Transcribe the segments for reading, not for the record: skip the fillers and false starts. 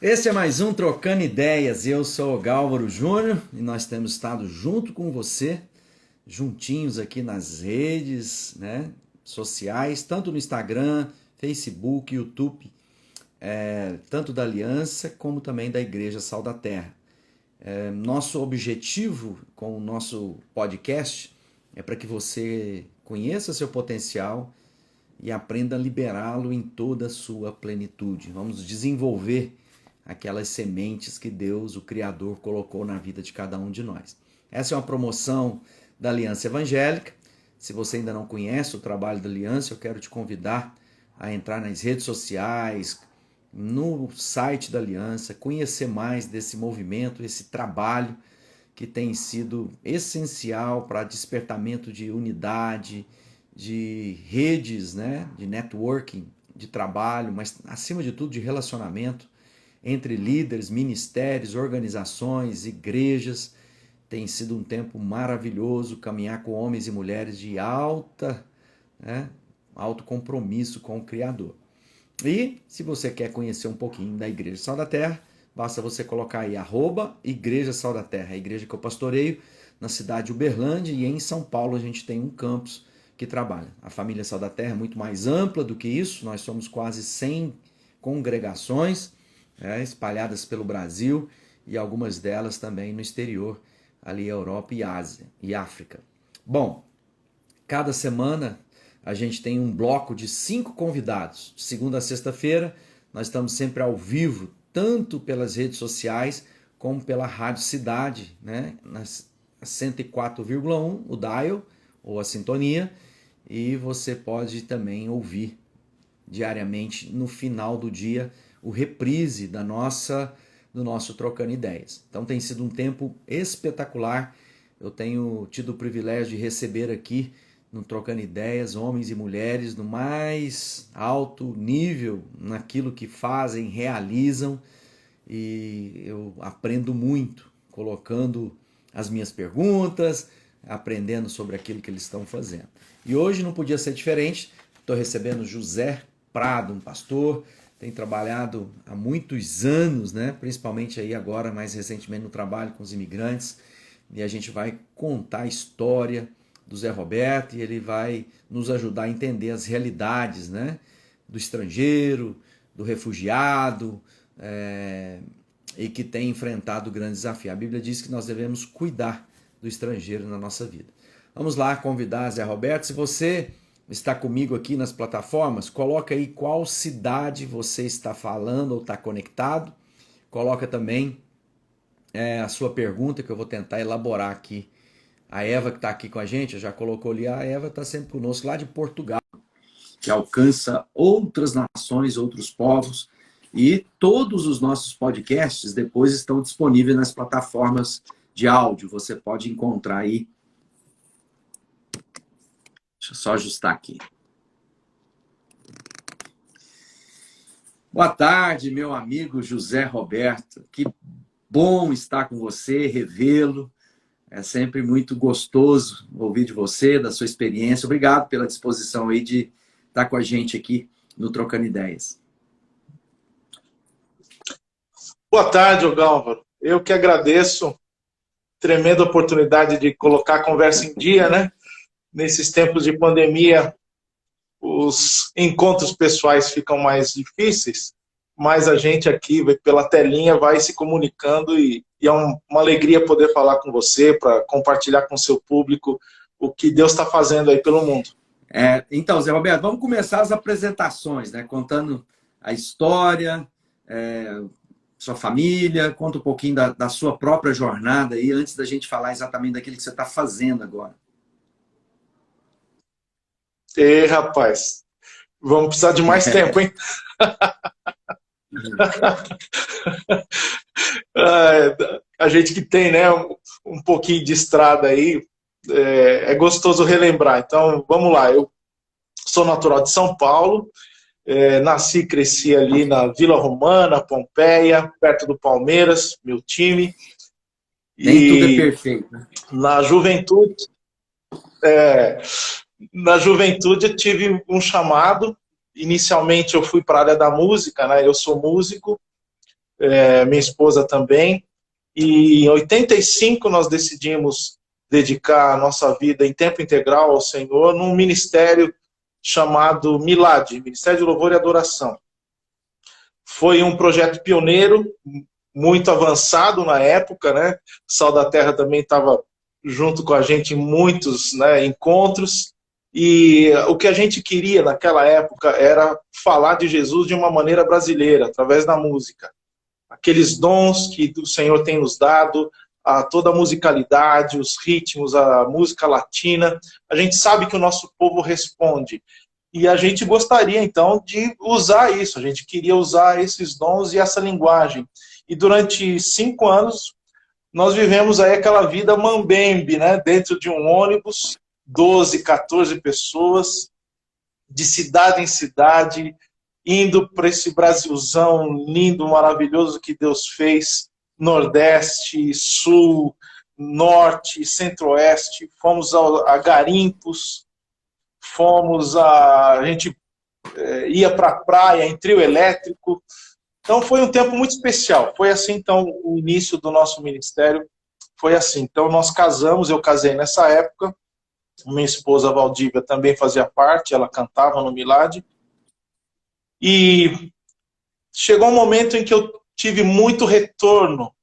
Este é mais um Trocando Ideias. Eu sou o Gálvaro Júnior e nós temos estado junto com você, juntinhos aqui nas redes, né, sociais, tanto no Instagram, Facebook, YouTube, tanto da Aliança como também da Igreja Sal da Terra. Nosso objetivo com o nosso podcast é para que você conheça seu potencial e aprenda a liberá-lo em toda a sua plenitude. Vamos desenvolver aquelas sementes que Deus, o Criador, colocou na vida de cada um de nós. Essa é uma promoção da Aliança Evangélica. Se você ainda não conhece o trabalho da Aliança, eu quero te convidar a entrar nas redes sociais, no site da Aliança, conhecer mais desse movimento, esse trabalho que tem sido essencial para despertamento de unidade, de redes, né, de networking, de trabalho, mas acima de tudo de relacionamento entre líderes, ministérios, organizações, igrejas. Tem sido um tempo maravilhoso caminhar com homens e mulheres de alto compromisso com o Criador. E se você quer conhecer um pouquinho da Igreja Sal da Terra, basta você colocar aí @Igreja Sal da Terra, a igreja que eu pastoreio na cidade de Uberlândia, e em São Paulo a gente tem um campus que trabalha. A família Sal da Terra é muito mais ampla do que isso, nós somos quase 100 congregações espalhadas pelo Brasil e algumas delas também no exterior, ali Europa e Ásia e África. Bom, cada semana a gente tem um bloco de 5 convidados. De segunda a sexta-feira, nós estamos sempre ao vivo, tanto pelas redes sociais como pela Rádio Cidade, né? Nas 104,1, o dial ou a sintonia, e você pode também ouvir diariamente no final do dia o reprise do nosso Trocando Ideias. Então tem sido um tempo espetacular. Eu tenho tido o privilégio de receber aqui no Trocando Ideias homens e mulheres no mais alto nível naquilo que fazem, realizam, e eu aprendo muito colocando as minhas perguntas, aprendendo sobre aquilo que eles estão fazendo. E hoje não podia ser diferente. Estou recebendo José Prado, um pastor, tem trabalhado há muitos anos, né? Principalmente aí agora, mais recentemente, no trabalho com os imigrantes. E a gente vai contar a história do Zé Roberto e ele vai nos ajudar a entender as realidades, né? Do estrangeiro, do refugiado, e que tem enfrentado grandes desafios. A Bíblia diz que nós devemos cuidar do estrangeiro na nossa vida. Vamos lá convidar Zé Roberto. Se você está comigo aqui nas plataformas, coloca aí qual cidade você está falando ou está conectado. Coloca também a sua pergunta, que eu vou tentar elaborar aqui. A Eva, que está aqui com a gente, já colocou ali, a Eva está sempre conosco, lá de Portugal, que alcança outras nações, outros povos, e todos os nossos podcasts depois estão disponíveis nas plataformas de áudio. Você pode encontrar aí. Deixa eu só ajustar aqui. Boa tarde, meu amigo José Roberto. Que bom estar com você, revê-lo. É sempre muito gostoso ouvir de você, da sua experiência. Obrigado pela disposição aí de estar com a gente aqui no Trocando Ideias. Boa tarde, Gálvaro. Eu que agradeço. Tremenda oportunidade de colocar a conversa em dia, né? Nesses tempos de pandemia, os encontros pessoais ficam mais difíceis, mas a gente aqui, pela telinha, vai se comunicando e é uma alegria poder falar com você, para compartilhar com o seu público o que Deus está fazendo aí pelo mundo. Então, Zé Roberto, vamos começar as apresentações, né? Contando a história, sua família, conta um pouquinho da sua própria jornada aí, antes da gente falar exatamente daquilo que você está fazendo agora. E, rapaz, vamos precisar de mais tempo, hein? A gente que tem, né, um pouquinho de estrada aí, é gostoso relembrar. Então, vamos lá. Eu sou natural de São Paulo, nasci e cresci ali na Vila Romana, Pompeia, perto do Palmeiras, meu time. Nem tudo é perfeito, né? Na juventude, eu tive um chamado. Inicialmente eu fui para a área da música, né? Eu sou músico, minha esposa também. E em 85 nós decidimos dedicar a nossa vida em tempo integral ao Senhor num ministério chamado Milad, Ministério de Louvor e Adoração. Foi um projeto pioneiro, muito avançado na época, né? Sal da Terra também estava junto com a gente em muitos, né, encontros. E o que a gente queria naquela época era falar de Jesus de uma maneira brasileira, através da música. Aqueles dons que o Senhor tem nos dado, toda a musicalidade, os ritmos, a música latina. A gente sabe que o nosso povo responde. E a gente gostaria, então, de usar isso. A gente queria usar esses dons e essa linguagem. E durante 5 anos, nós vivemos aí aquela vida mambembe, né? Dentro de um ônibus, 12, 14 pessoas, de cidade em cidade, indo para esse Brasilzão lindo, maravilhoso que Deus fez, Nordeste, Sul, Norte, Centro-Oeste. Fomos a garimpos, a gente ia para a praia em trio elétrico. Então foi um tempo muito especial. Foi assim, então, o início do nosso ministério foi assim. Então nós casamos, eu casei nessa época, minha esposa Valdívia também fazia parte, ela cantava no Milad. E chegou um momento em que eu tive muito retorno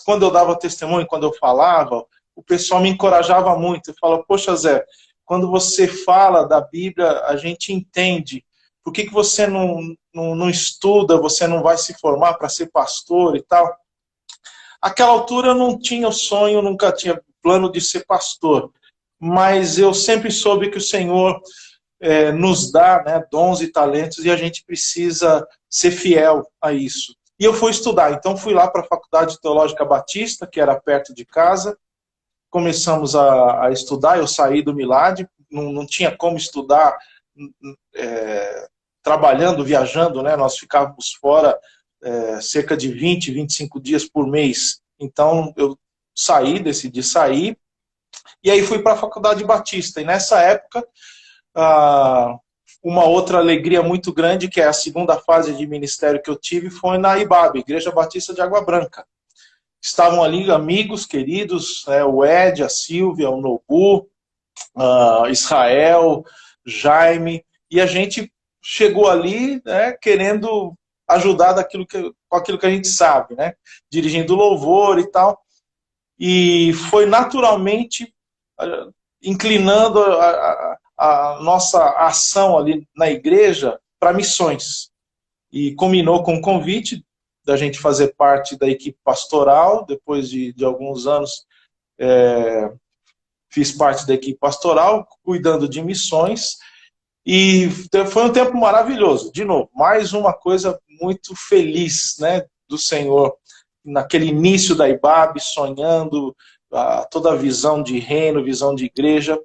quando eu dava testemunho, quando eu falava, o pessoal me encorajava muito. Eu falava, poxa Zé, quando você fala da Bíblia, a gente entende. Por que você não estuda, você não vai se formar para ser pastor e tal? Àquela altura eu não tinha o sonho, nunca tinha plano de ser pastor. Mas eu sempre soube que o Senhor nos dá, né, dons e talentos e a gente precisa ser fiel a isso. E eu fui estudar, então fui lá para a Faculdade Teológica Batista, que era perto de casa. Começamos a estudar, eu saí do Milad, não tinha como estudar trabalhando, viajando, né? Nós ficávamos fora cerca de 20, 25 dias por mês. Então eu decidi sair, e aí fui para a Faculdade Batista. E nessa época, uma outra alegria muito grande, que é a segunda fase de ministério que eu tive, foi na IBAB, Igreja Batista de Água Branca. Estavam ali amigos queridos, o Ed, a Silvia, o Nobu, Israel, Jaime, e a gente chegou ali, né, querendo ajudar com aquilo que a gente sabe, né, dirigindo louvor e tal, e foi naturalmente inclinando a nossa ação ali na igreja para missões, e combinou com o convite da gente fazer parte da equipe pastoral. Depois de alguns anos, fiz parte da equipe pastoral, cuidando de missões, e foi um tempo maravilhoso. De novo, mais uma coisa muito feliz, né, do Senhor, naquele início da IBAB, sonhando toda a visão de reino, visão de igreja.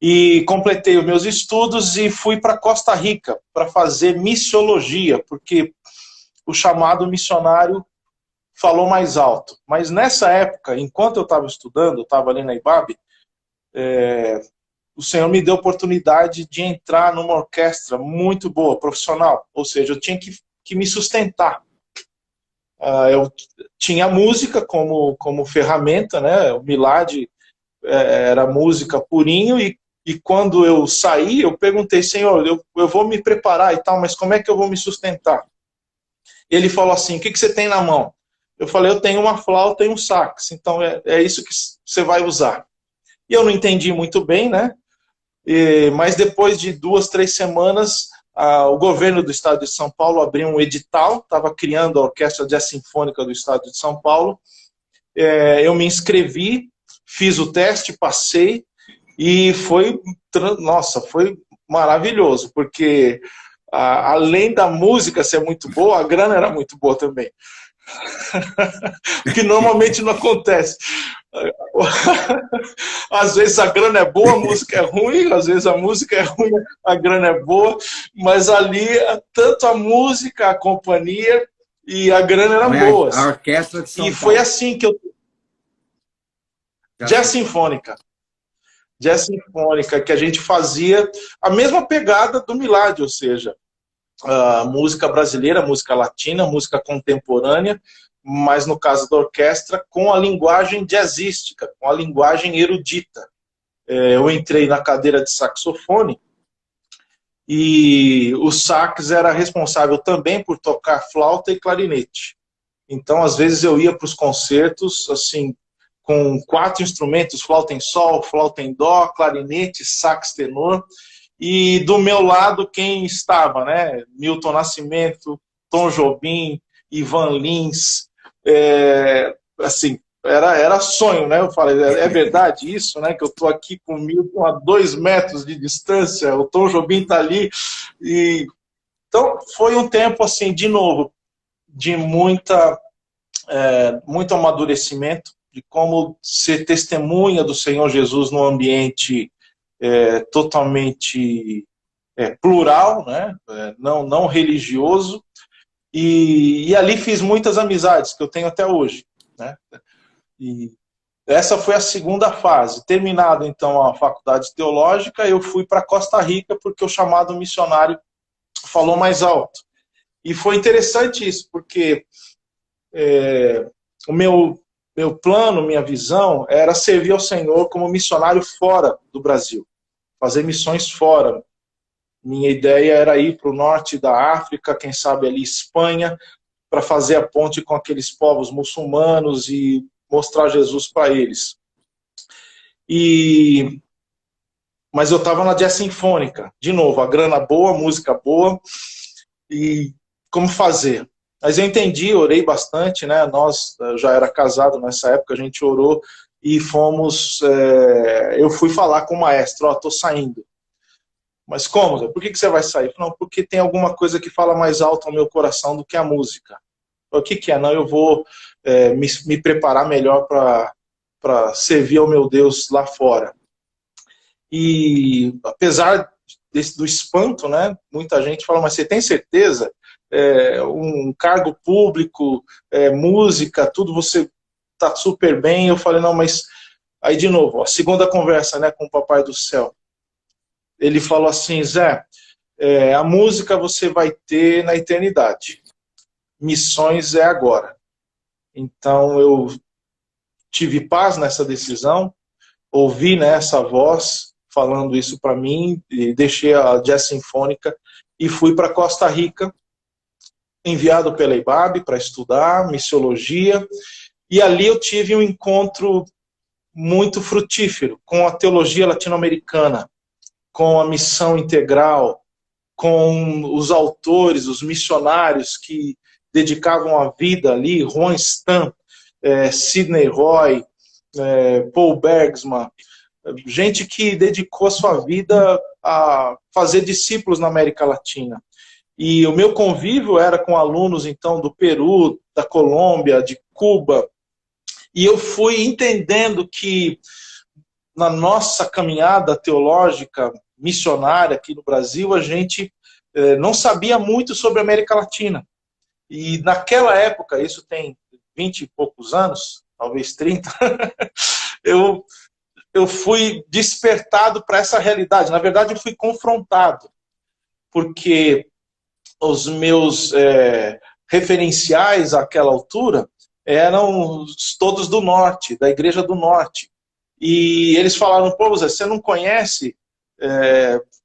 E completei os meus estudos e fui para Costa Rica para fazer missiologia, porque o chamado missionário falou mais alto. Mas nessa época, enquanto eu estava estudando, estava ali na IBAB, o Senhor me deu a oportunidade de entrar numa orquestra muito boa, profissional. Ou seja, eu tinha que me sustentar. Eu tinha a música como ferramenta, né? O Milad era música purinho, e quando eu saí, eu perguntei, Senhor, eu vou me preparar e tal, mas como é que eu vou me sustentar? Ele falou assim, o que você tem na mão? Eu falei, eu tenho uma flauta e um sax, então é isso que você vai usar. E eu não entendi muito bem, né? Mas depois de 2, 3 semanas, o governo do estado de São Paulo abriu um edital, estava criando a Orquestra Jazz Sinfônica do estado de São Paulo. Eu me inscrevi, fiz o teste, passei, e foi maravilhoso, porque além da música ser muito boa, a grana era muito boa também. O que normalmente não acontece. Às vezes a grana é boa, a música é ruim, às vezes a música é ruim, a grana é boa, mas ali tanto a música, a companhia e a grana eram boas. A Orquestra de São Paulo. E foi assim que eu... Jazz Sinfônica. Jazz Sinfônica, que a gente fazia a mesma pegada do Milad, ou seja, música brasileira, música latina, música contemporânea, mas no caso da orquestra, com a linguagem jazzística, com a linguagem erudita. Eu entrei na cadeira de saxofone e o sax era responsável também por tocar flauta e clarinete. Então, às vezes eu ia para os concertos, assim, com 4 instrumentos, flauta em sol, flauta em dó, clarinete, sax tenor, e do meu lado quem estava, né? Milton Nascimento, Tom Jobim, Ivan Lins, assim, era sonho, né? Eu falei, é verdade isso, né? Que eu estou aqui com o Milton a 2 metros de distância, o Tom Jobim está ali. Então, foi um tempo, assim, de novo, de muito amadurecimento, de como ser testemunha do Senhor Jesus num ambiente totalmente plural, né? Não religioso, e ali fiz muitas amizades que eu tenho até hoje, né? E essa foi a segunda fase. Terminado, então, a faculdade teológica, eu fui para Costa Rica, porque o chamado missionário falou mais alto. E foi interessante isso, porque o meu plano, minha visão, era servir ao Senhor como missionário fora do Brasil, fazer missões fora. Minha ideia era ir para o norte da África, quem sabe ali Espanha, para fazer a ponte com aqueles povos muçulmanos e mostrar Jesus para eles. Mas eu estava na jazz sinfônica, de novo, a grana boa, música boa, e como fazer? Mas eu entendi, orei bastante, né? Nós, eu já era casado nessa época, a gente orou e fomos. Eu fui falar com o maestro: estou saindo. Mas como? Por que você vai sair? Não, porque tem alguma coisa que fala mais alto ao meu coração do que a música. O que é? Não, eu vou me preparar melhor para servir ao meu Deus lá fora. E apesar do espanto, né? Muita gente fala: mas você tem certeza? Um cargo público, música, tudo, você está super bem. Eu falei: não, mas aí de novo, a segunda conversa, né, com o Papai do Céu. Ele falou assim: Zé, a música você vai ter na eternidade, missões é agora. Então eu tive paz nessa decisão, ouvi, né, essa voz falando isso para mim, e deixei a jazz sinfônica e fui para Costa Rica, enviado pela IBAB para estudar missiologia, e ali eu tive um encontro muito frutífero com a teologia latino-americana, com a missão integral, com os autores, os missionários que dedicavam a vida ali, Ron Stam, Sidney Roy, Paul Bergsman, gente que dedicou a sua vida a fazer discípulos na América Latina. E o meu convívio era com alunos, então, do Peru, da Colômbia, de Cuba, e eu fui entendendo que na nossa caminhada teológica, missionária aqui no Brasil, a gente não sabia muito sobre a América Latina. E naquela época, isso tem 20 e poucos anos, talvez 30, eu fui despertado para essa realidade. Na verdade, eu fui confrontado, porque os meus referenciais àquela altura eram todos do norte, da Igreja do Norte. E eles falaram: pô, você não conhece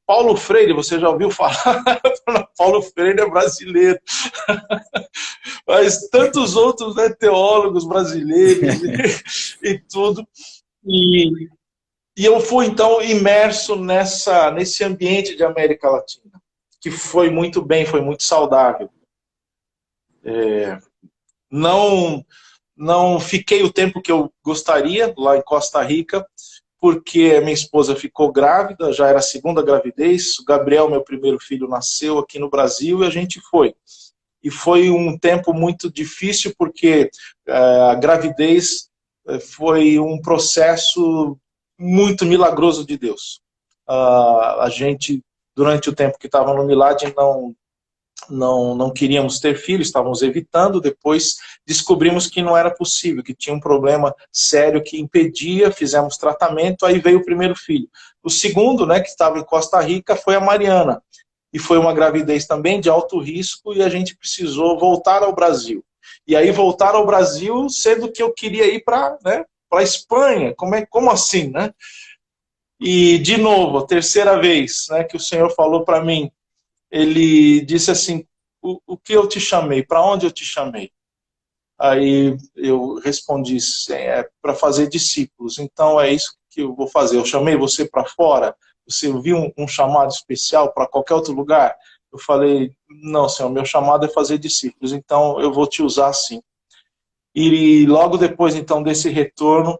Paulo Freire? Você já ouviu falar? Paulo Freire é brasileiro. Mas tantos outros, né, teólogos brasileiros e tudo. E eu fui, então, imerso nesse ambiente de América Latina, que foi muito bem, foi muito saudável. Não fiquei o tempo que eu gostaria lá em Costa Rica, porque minha esposa ficou grávida, já era a segunda gravidez, o Gabriel, meu primeiro filho, nasceu aqui no Brasil e a gente foi. E foi um tempo muito difícil, porque a gravidez foi um processo muito milagroso de Deus. A gente, durante o tempo que estava no Milad, não queríamos ter filhos, estávamos evitando. Depois descobrimos que não era possível, que tinha um problema sério que impedia, fizemos tratamento, aí veio o primeiro filho. O segundo, né, que estava em Costa Rica, foi a Mariana. e foi uma gravidez também de alto risco, e a gente precisou voltar ao Brasil. E aí voltar ao Brasil, sendo que eu queria ir para, né, para a Espanha. Como assim, né? E, de novo, a terceira vez, né, que o Senhor falou para mim, ele disse assim, o que eu te chamei? Para onde eu te chamei? Aí eu respondi, é para fazer discípulos. Então é isso que eu vou fazer. Eu chamei você para fora? Você viu um chamado especial para qualquer outro lugar? Eu falei, não, Senhor, meu chamado é fazer discípulos, então eu vou te usar sim. E logo depois, então, desse retorno,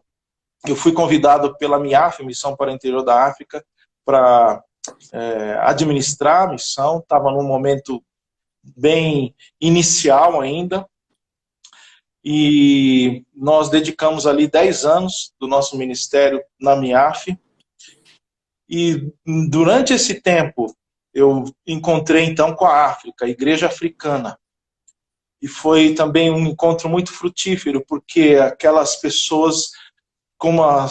eu fui convidado pela MIAF, Missão para o Interior da África, para administrar a missão. Estava num momento bem inicial ainda, e nós dedicamos ali 10 anos do nosso ministério na MIAF, e durante esse tempo eu encontrei então com a África, a Igreja Africana, e foi também um encontro muito frutífero, porque aquelas pessoas com uma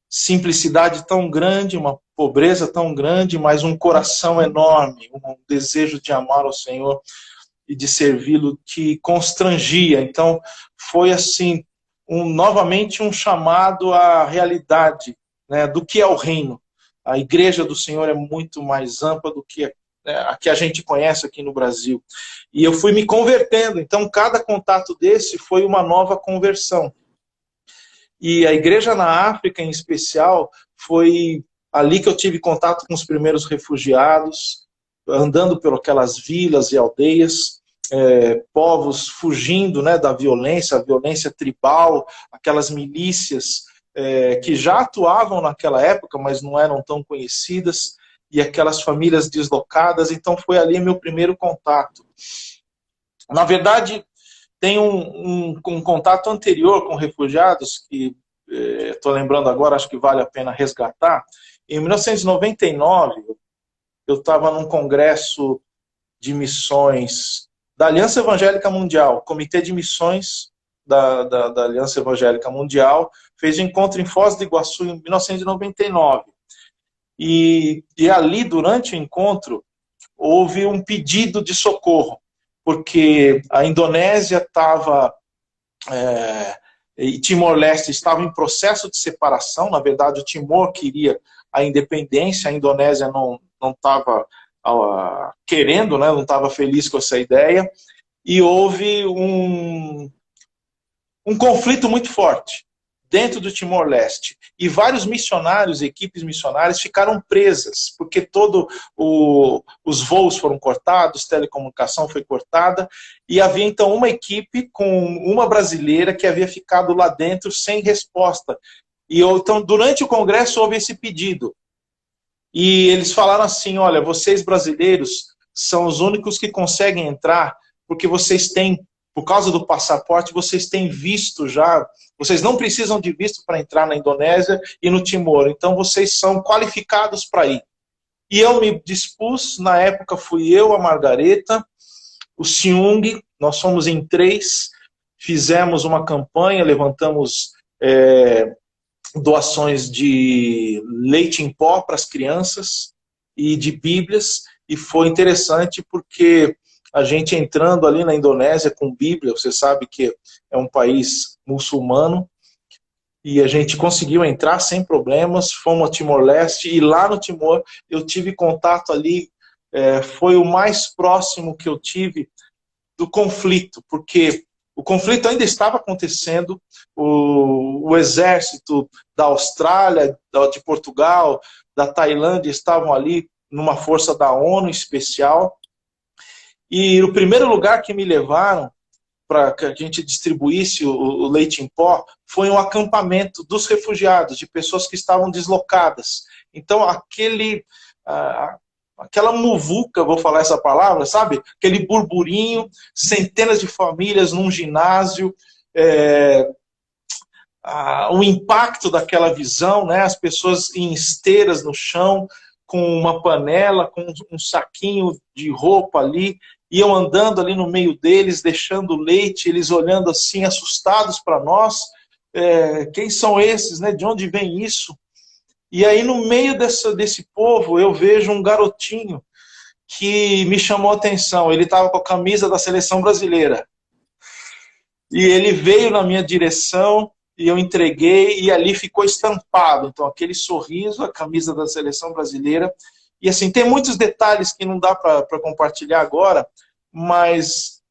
simplicidade tão grande, uma pobreza tão grande, mas um coração enorme, um desejo de amar ao Senhor e de servi-lo que constrangia. Então, foi assim, novamente um chamado à realidade, né, do que é o reino. A igreja do Senhor é muito mais ampla do que a que a gente conhece aqui no Brasil. E eu fui me convertendo, então cada contato desse foi uma nova conversão. E a igreja na África, em especial, foi ali que eu tive contato com os primeiros refugiados, andando por aquelas vilas e aldeias, povos fugindo, né, da violência, a violência tribal, aquelas milícias que já atuavam naquela época, mas não eram tão conhecidas, e aquelas famílias deslocadas. Então foi ali meu primeiro contato. Na verdade, tem um contato anterior com refugiados, que estou lembrando agora, acho que vale a pena resgatar. Em 1999, eu estava num congresso de missões da Aliança Evangélica Mundial, Comitê de Missões da Aliança Evangélica Mundial, fez um encontro em Foz do Iguaçu em 1999. E ali, durante o encontro, houve um pedido de socorro, porque a Indonésia estava, e Timor-Leste estava em processo de separação. Na verdade, o Timor queria a independência, a Indonésia não estava querendo, né, não estava feliz com essa ideia, e houve um conflito muito forte dentro do Timor-Leste. E vários missionários, equipes missionárias, ficaram presas, porque os voos foram cortados, telecomunicação foi cortada, e havia então uma equipe com uma brasileira que havia ficado lá dentro sem resposta. E então, durante o congresso, houve esse pedido. E eles falaram assim, olha, vocês brasileiros são os únicos que conseguem entrar, porque vocês têm, por causa do passaporte, vocês têm visto já, vocês não precisam de visto para entrar na Indonésia e no Timor, então vocês são qualificados para ir. E eu me dispus, na época fui eu, a Margareta, o Siung, nós fomos em 3, fizemos uma campanha, levantamos doações de leite em pó para as crianças e de bíblias, e foi interessante porque a gente entrando ali na Indonésia com Bíblia, você sabe que é um país muçulmano, e a gente conseguiu entrar sem problemas, fomos a Timor-Leste, e lá no Timor eu tive contato ali, foi o mais próximo que eu tive do conflito, porque o conflito ainda estava acontecendo, o exército da Austrália, de Portugal, da Tailândia estavam ali numa força da ONU especial. E o primeiro lugar que me levaram para que a gente distribuísse o leite em pó foi um acampamento dos refugiados, de pessoas que estavam deslocadas. Então, aquela muvuca, vou falar essa palavra, sabe? Aquele burburinho, centenas de famílias num ginásio, o impacto daquela visão, né? As pessoas em esteiras no chão, com uma panela, com um saquinho de roupa ali, iam andando ali no meio deles, deixando leite, eles olhando assim, assustados para nós. Quem são esses, né? De onde vem isso? E aí, no meio desse povo, eu vejo um garotinho que me chamou a atenção. Ele estava com a camisa da seleção brasileira. E ele veio na minha direção e eu entreguei e ali ficou estampado. Então, aquele sorriso, a camisa da seleção brasileira. E assim, tem muitos detalhes que não dá para compartilhar agora, mas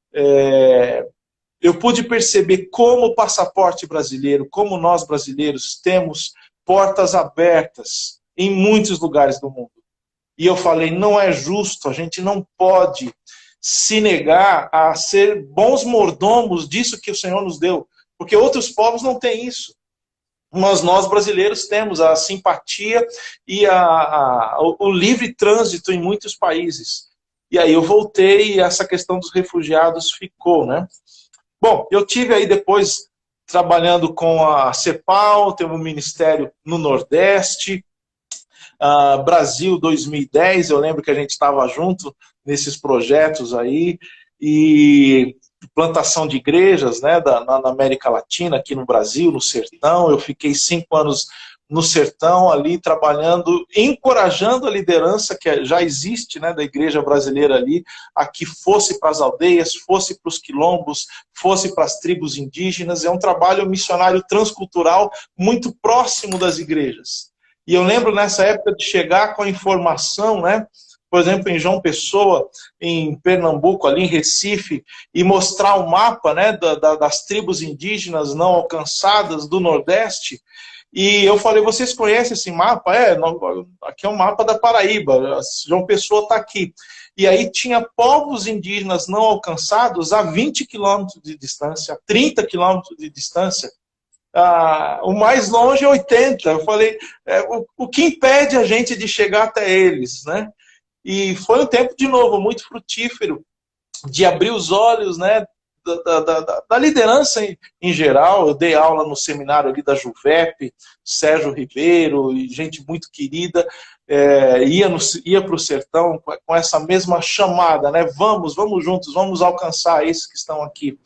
eu pude perceber como o passaporte brasileiro, como nós brasileiros temos portas abertas em muitos lugares do mundo. E eu falei, não é justo, a gente não pode se negar a ser bons mordomos disso que o Senhor nos deu, porque outros povos não têm isso. Mas nós brasileiros temos a simpatia e o livre trânsito em muitos países. E aí eu voltei e essa questão dos refugiados ficou, né? Bom, eu tive aí depois trabalhando com a CEPAL, teve um ministério no Nordeste, Brasil 2010, eu lembro que a gente estava junto nesses projetos aí, e plantação de igrejas, né, na América Latina, aqui no Brasil, no Sertão. Eu fiquei 5 anos no Sertão ali, trabalhando, encorajando a liderança que já existe, né, da igreja brasileira ali, a que fosse para as aldeias, fosse para os quilombos, fosse para as tribos indígenas. É um trabalho missionário transcultural muito próximo das igrejas. E eu lembro nessa época de chegar com a informação, né, por exemplo, em João Pessoa, em Pernambuco, ali em Recife, e mostrar o mapa, né, das tribos indígenas não alcançadas do Nordeste. E eu falei, vocês conhecem esse mapa? Aqui é um mapa da Paraíba, João Pessoa está aqui. E aí tinha povos indígenas não alcançados a 20 quilômetros de distância, a 30 quilômetros de distância. O mais longe é 80. Eu falei, o que impede a gente de chegar até eles, né? E foi um tempo, de novo, muito frutífero, de abrir os olhos, né, da liderança em geral. Eu dei aula no seminário ali da Juvep, Sérgio Ribeiro, e gente muito querida, ia para o sertão com essa mesma chamada, né? Vamos juntos, vamos alcançar esses que estão aqui.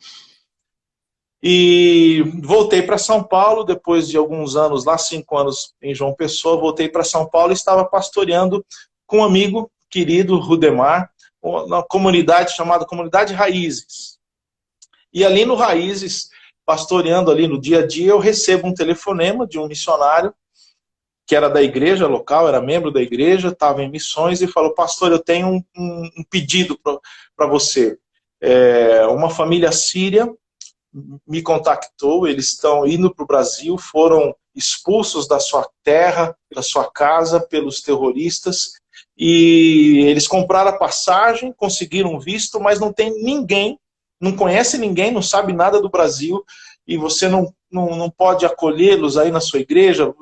E voltei para São Paulo, depois de alguns anos, lá 5 anos em João Pessoa, voltei para São Paulo e estava pastoreando com um amigo querido, Rudemar, uma comunidade chamada Comunidade Raízes. E ali no Raízes, pastoreando ali no dia a dia, eu recebo um telefonema de um missionário que era da igreja local, era membro da igreja, estava em missões e falou, pastor, eu tenho um pedido para você. Uma família síria me contactou, eles estão indo para o Brasil, foram expulsos da sua terra, da sua casa, pelos terroristas, e eles compraram a passagem, conseguiram visto, mas não tem ninguém, não conhece ninguém, não sabe nada do Brasil, e você não pode acolhê-los aí na sua igreja.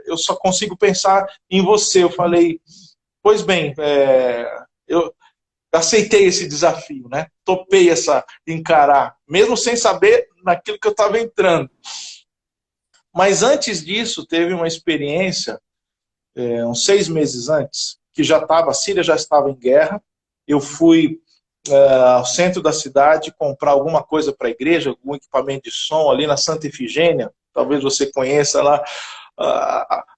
Eu só consigo pensar em você. Eu falei, pois bem, eu aceitei esse desafio, né? Topei encarar, mesmo sem saber naquilo que eu estava entrando. Mas antes disso, teve uma experiência, uns 6 meses antes, que a Síria já estava em guerra. Eu fui ao centro da cidade comprar alguma coisa para a igreja, algum equipamento de som ali na Santa Efigênia, talvez você conheça lá,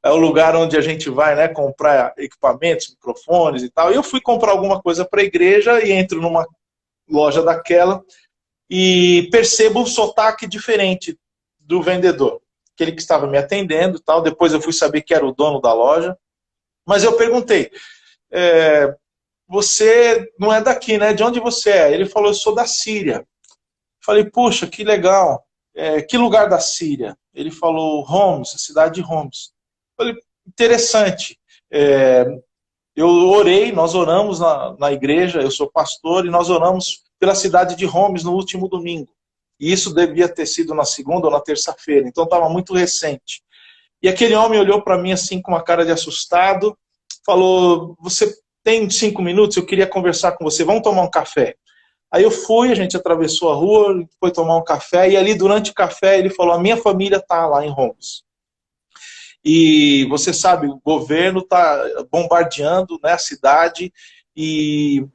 é o lugar onde a gente vai, né, comprar equipamentos, microfones e tal. E eu fui comprar alguma coisa para a igreja e entro numa loja daquela e percebo um sotaque diferente do vendedor, aquele que estava me atendendo e tal. Depois eu fui saber que era o dono da loja. Mas eu perguntei, você não é daqui, né? De onde você é? Ele falou, eu sou da Síria. Falei, puxa, que legal. Que lugar da Síria? Ele falou, Homs, a cidade de Homs. Falei, interessante. Eu orei, nós oramos na igreja, eu sou pastor, e nós oramos pela cidade de Homs no último domingo. E isso devia ter sido na segunda ou na terça-feira, então estava muito recente. E aquele homem olhou para mim assim com uma cara de assustado, falou, você tem 5 minutos? Eu queria conversar com você, vamos tomar um café. Aí eu fui, a gente atravessou a rua, foi tomar um café, e ali durante o café ele falou, a minha família está lá em Homs. E você sabe, o governo está bombardeando, né, a cidade, e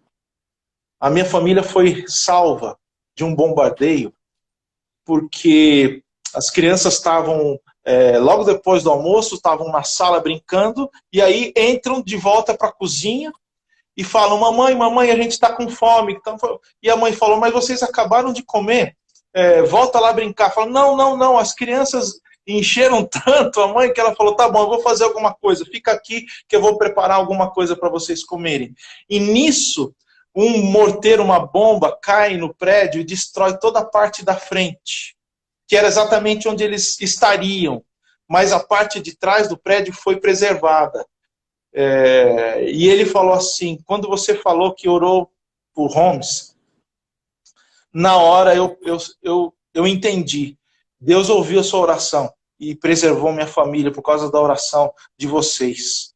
a minha família foi salva de um bombardeio, porque as crianças estavam, logo depois do almoço, estavam na sala brincando, e aí entram de volta para a cozinha, e falam, mamãe, mamãe, a gente está com fome. E a mãe falou, mas vocês acabaram de comer, volta lá brincar. Fala, não, não, não, as crianças encheram tanto a mãe que ela falou, tá bom, eu vou fazer alguma coisa, fica aqui que eu vou preparar alguma coisa para vocês comerem. E nisso, um morteiro, uma bomba, cai no prédio e destrói toda a parte da frente, que era exatamente onde eles estariam, mas a parte de trás do prédio foi preservada. E ele falou assim, quando você falou que orou por Homs, na hora eu entendi. Deus ouviu a sua oração e preservou minha família por causa da oração de vocês.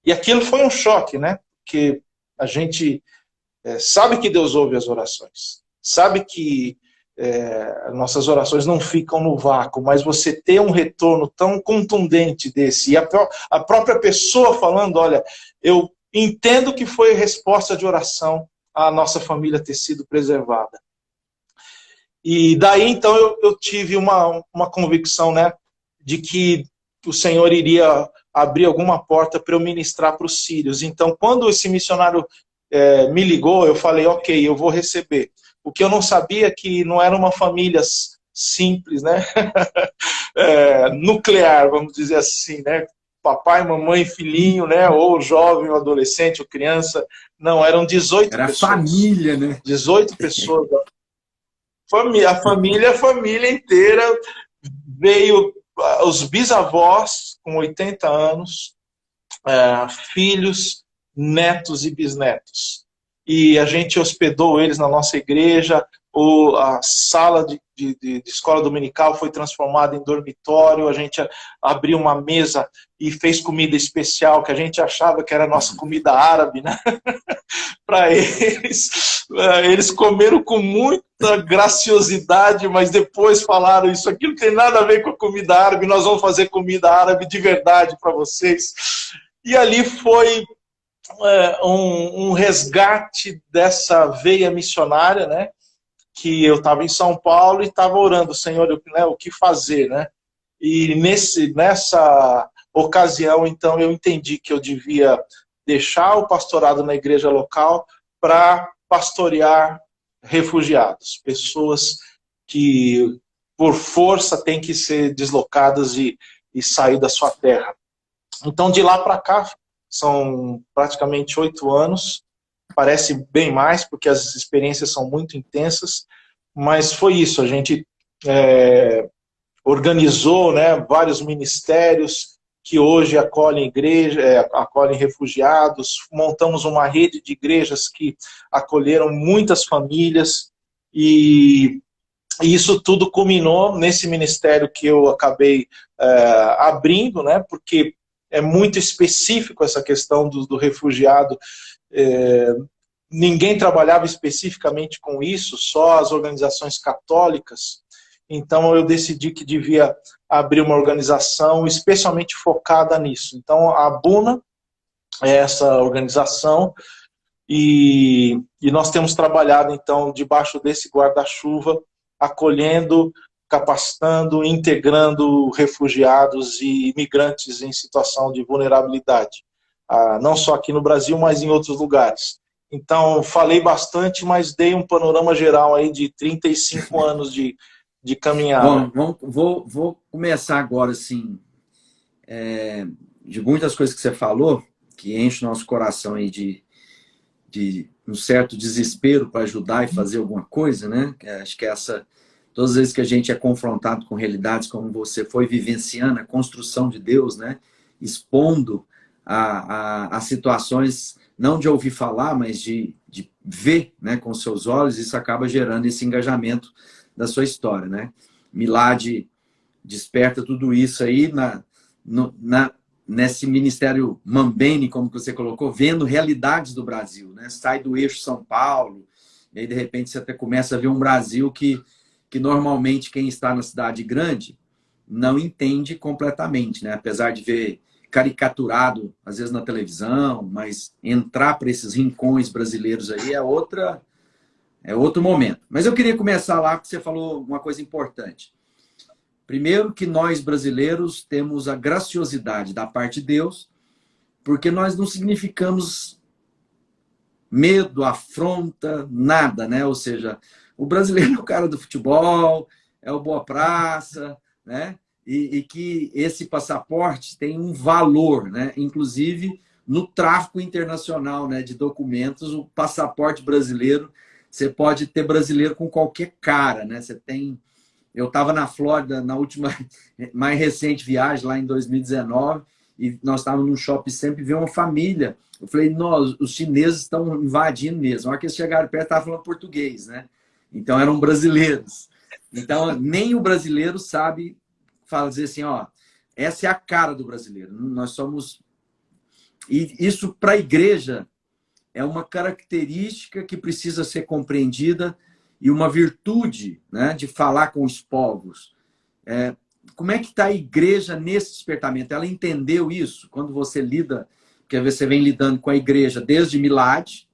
E aquilo foi um choque, né? Porque a gente sabe que Deus ouve as orações, sabe que nossas orações não ficam no vácuo, mas você ter um retorno tão contundente desse, e a própria pessoa falando, olha, eu entendo que foi resposta de oração a nossa família ter sido preservada. E daí, então, eu tive uma convicção, né, de que o Senhor iria abrir alguma porta para eu ministrar para os sírios. Então, quando esse missionário me ligou, eu falei, ok, eu vou receber. O que eu não sabia é que não era uma família simples, né? Nuclear, vamos dizer assim, né? Papai, mamãe, filhinho, né? Ou jovem, ou adolescente, ou criança. Não, eram 18 Era pessoas. Era família, né? 18 pessoas. A família inteira veio, os bisavós com 80 anos, filhos, netos e bisnetos. E a gente hospedou eles na nossa igreja, a sala de escola dominical foi transformada em dormitório, a gente abriu uma mesa e fez comida especial, que a gente achava que era a nossa comida árabe, né? Para eles. Eles comeram com muita graciosidade, mas depois falaram, isso aqui não tem nada a ver com a comida árabe, nós vamos fazer comida árabe de verdade para vocês. E ali foi um resgate dessa veia missionária, né? Que eu estava em São Paulo e estava orando, Senhor, né, o que fazer, né? E nessa ocasião, então, eu entendi que eu devia deixar o pastorado na igreja local para pastorear refugiados, pessoas que, por força, têm que ser deslocadas e sair da sua terra. Então, de lá para cá, são praticamente 8 anos, parece bem mais, porque as experiências são muito intensas, mas foi isso, a gente organizou, né, vários ministérios que hoje acolhem igreja, acolhem refugiados, montamos uma rede de igrejas que acolheram muitas famílias, e isso tudo culminou nesse ministério que eu acabei abrindo, né, porque é muito específico essa questão do refugiado. Ninguém trabalhava especificamente com isso, só as organizações católicas. Então eu decidi que devia abrir uma organização especialmente focada nisso. Então a Abuna é essa organização e nós temos trabalhado então debaixo desse guarda-chuva, acolhendo, capacitando, integrando refugiados e imigrantes em situação de vulnerabilidade. Não só aqui no Brasil, mas em outros lugares. Então, falei bastante, mas dei um panorama geral aí de 35 anos de caminhada. Bom, vou começar agora, assim, de muitas coisas que você falou, que enche o nosso coração aí de um certo desespero para ajudar e fazer alguma coisa, né? Acho que todas as vezes que a gente é confrontado com realidades como você foi vivenciando, a construção de Deus, né? Expondo a situações, não de ouvir falar, mas de ver, né, com seus olhos, isso acaba gerando esse engajamento da sua história, né? Milad desperta tudo isso aí nesse ministério Mambene, como você colocou, vendo realidades do Brasil, né? Sai do eixo São Paulo, e aí de repente você até começa a ver um Brasil que normalmente quem está na cidade grande não entende completamente, né? Apesar de ver caricaturado, às vezes na televisão, mas entrar para esses rincões brasileiros aí é outro momento. Mas eu queria começar lá, porque você falou uma coisa importante. Primeiro, que nós brasileiros temos a graciosidade da parte de Deus, porque nós não significamos medo, afronta, nada, né? Ou seja, o brasileiro é o cara do futebol, é o boa praça, né? E que esse passaporte tem um valor, né? Inclusive no tráfico internacional, né, de documentos, o passaporte brasileiro, você pode ter brasileiro com qualquer cara, né? Você tem. Eu estava na Flórida na última, mais recente viagem, lá em 2019, e nós estávamos num shopping center e vi uma família. Eu falei, nós, os chineses estão invadindo mesmo. Na hora que eles chegaram perto, estavam falando português, né? Então eram brasileiros. Então nem o brasileiro sabe fazer assim, ó, essa é a cara do brasileiro. Nós somos. E isso para a igreja é uma característica que precisa ser compreendida e uma virtude, né, de falar com os povos. Como é que está a igreja nesse despertamento? Ela entendeu isso? Quando você lida, porque você vem lidando com a igreja desde Milad,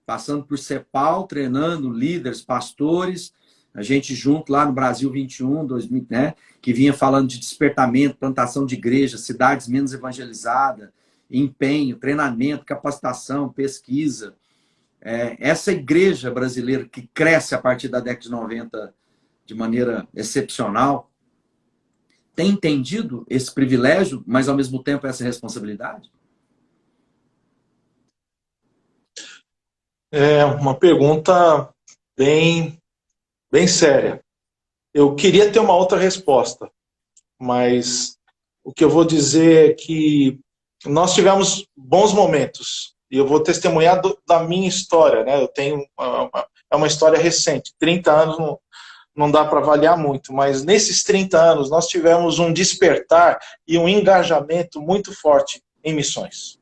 passando por CEPAL, treinando líderes, pastores, a gente junto lá no Brasil 21, 2000, né, que vinha falando de despertamento, plantação de igrejas, cidades menos evangelizadas, empenho, treinamento, capacitação, pesquisa. Essa igreja brasileira que cresce a partir da década de 90 de maneira excepcional, tem entendido esse privilégio, mas ao mesmo tempo essa responsabilidade? É uma pergunta bem, bem séria. Eu queria ter uma outra resposta, mas o que eu vou dizer é que nós tivemos bons momentos, e eu vou testemunhar da minha história, né? Eu tenho é uma história recente, 30 anos não dá para avaliar muito, mas nesses 30 anos nós tivemos um despertar e um engajamento muito forte em missões.